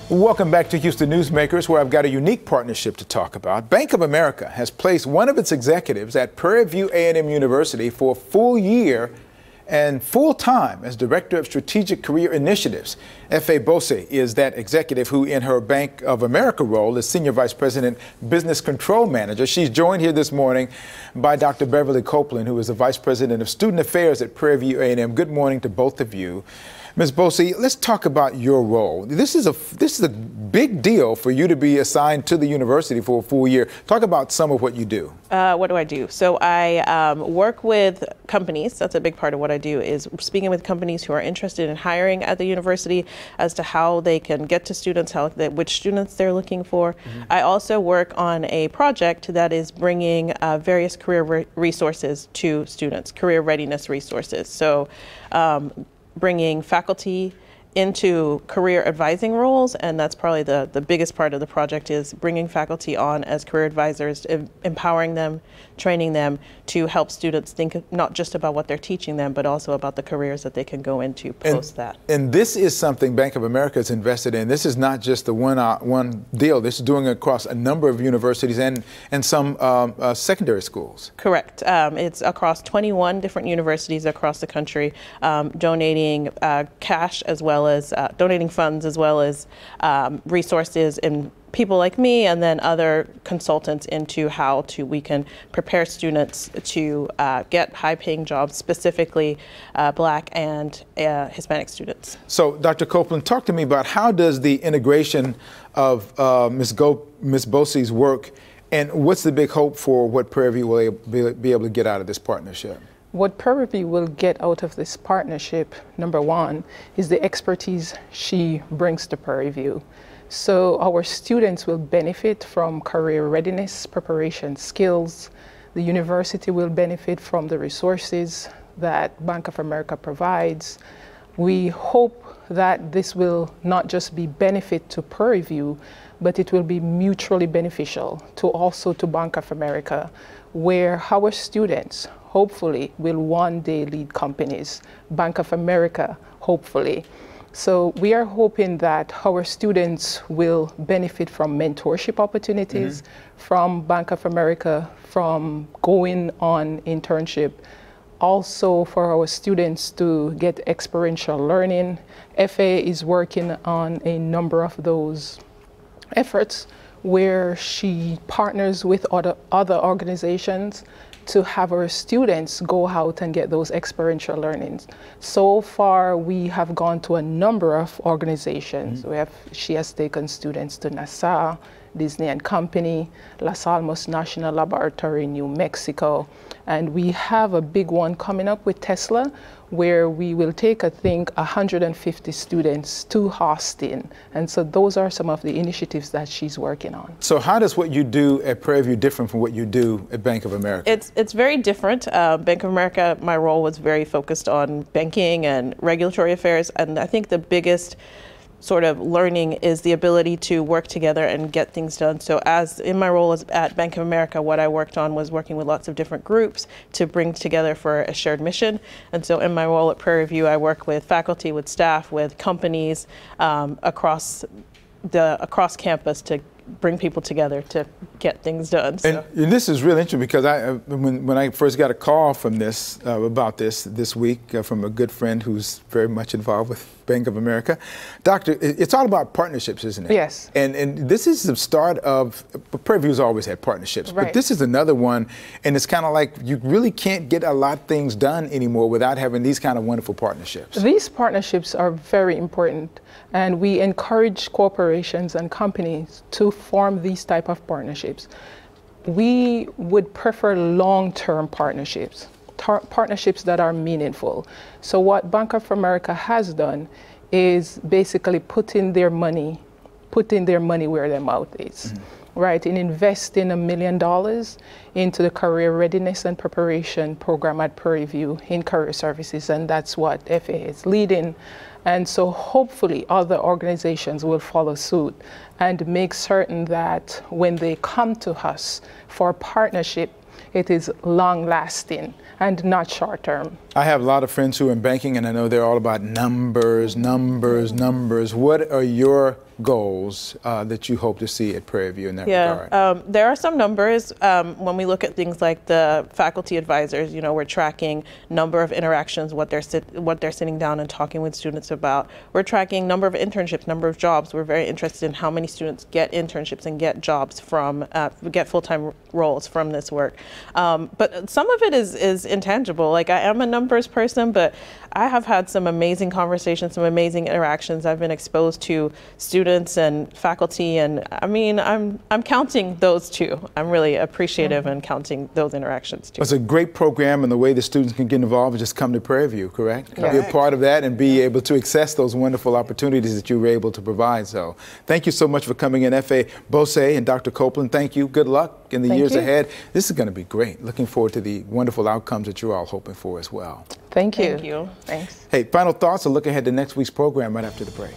Welcome back to Houston Newsmakers, where I've got a unique partnership to talk about. Bank of America has placed one of its executives at Prairie View A&M University for a full year and full-time as Director of Strategic Career Initiatives. F.A. Bose is that executive who, in her Bank of America role, is Senior Vice President Business Control Manager. She's joined here this morning by Dr. Beverly Copeland, who is the Vice President of Student Affairs at Prairie View A&M. Good morning to both of you. Ms. Bose, let's talk about your role. This is a big deal for you to be assigned to the university for a full year. Talk about some of what you do. What do I do? So I work with companies. That's a big part of what I do, is speaking with companies who are interested in hiring at the university as to how they can get to students, which students they're looking for. Mm-hmm. I also work on a project that is bringing various career resources to students, career readiness resources. So bringing faculty into career advising roles, and that's probably the biggest part of the project, is bringing faculty on as career advisors, empowering them, training them to help students think not just about what they're teaching them, but also about the careers that they can go into post that. And this is something Bank of America is invested in. This is not just the one deal. This is doing it across a number of universities and some secondary schools. Correct. It's across 21 different universities across the country, donating cash as well as donating funds, as well as resources and people like me, and then other consultants into how we can prepare students to get high-paying jobs, specifically Black and Hispanic students. So, Dr. Copeland, talk to me about how does the integration of Miss Boces work, and what's the big hope for what Prairie View will be able to get out of this partnership? What Prairie View will get out of this partnership, number one, is the expertise she brings to Prairie View. So our students will benefit from career readiness, preparation skills. The university will benefit from the resources that Bank of America provides. We hope that this will not just be benefit to Prairie View, but it will be mutually beneficial to Bank of America, where our students hopefully will one day lead companies, Bank of America, hopefully. So we are hoping that our students will benefit from mentorship opportunities from Bank of America, from going on internship, also for our students to get experiential learning. FA is working on a number of those efforts where she partners with other organizations to have our students go out and get those experiential learnings. So far, we have gone to a number of organizations. She has taken students to NASA, Disney and Company, Los Alamos National Laboratory in New Mexico, and we have a big one coming up with Tesla, where we will take, I think, 150 students to Austin. And so those are some of the initiatives that she's working on. So how does what you do at Prairie View different from what you do at Bank of America? It's very different. Bank of America, my role was very focused on banking and regulatory affairs, and I think the biggest sort of learning is the ability to work together and get things done. So as in my role at Bank of America, what I worked on was working with lots of different groups to bring together for a shared mission. And so in my role at Prairie View, I work with faculty, with staff, with companies across campus to bring people together to get things done. So. And this is really interesting because when I first got a call from about this week from a good friend who's very much involved with Bank of America. Doctor, it's all about partnerships, isn't it? Yes. And this is the start of, Prairie View's always had partnerships, but this is another one, and it's kind of like you really can't get a lot of things done anymore without having these kind of wonderful partnerships. These partnerships are very important, and we encourage corporations and companies to form these type of partnerships. We would prefer long-term partnerships. Partnerships that are meaningful. So what Bank of America has done is basically putting their money where their mouth is, right? In investing $1 million into the career readiness and preparation program at Prairie View in career services, and that's what FA is leading. And so hopefully other organizations will follow suit and make certain that when they come to us for partnership, it is long-lasting and not short-term. I have a lot of friends who are in banking, and I know they're all about numbers, numbers, numbers. What are your goals that you hope to see at Prairie View in that regard? There are some numbers. When we look at things like the faculty advisors, you know, we're tracking number of interactions, what they're sitting down and talking with students about. We're tracking number of internships, number of jobs. We're very interested in how many students get internships and get jobs from, get full-time roles from this work. But some of it is intangible. Like, I am a numbers person, but I have had some amazing conversations, some amazing interactions. I've been exposed to students and faculty, and I mean, I'm counting those too. I'm really appreciative and counting those interactions too. It's a great program, and the way the students can get involved is just come to Prairie View, correct? Be a part of that and be able to access those wonderful opportunities that you were able to provide. So thank you so much for coming in, F.A. Bose and Dr. Copeland. Thank you. Good luck in the years ahead. This is going to be great. Looking forward to the wonderful outcomes that you're all hoping for as well. Thank you. Thank you. Thanks. Hey, final thoughts, a look ahead to next week's program right after the break.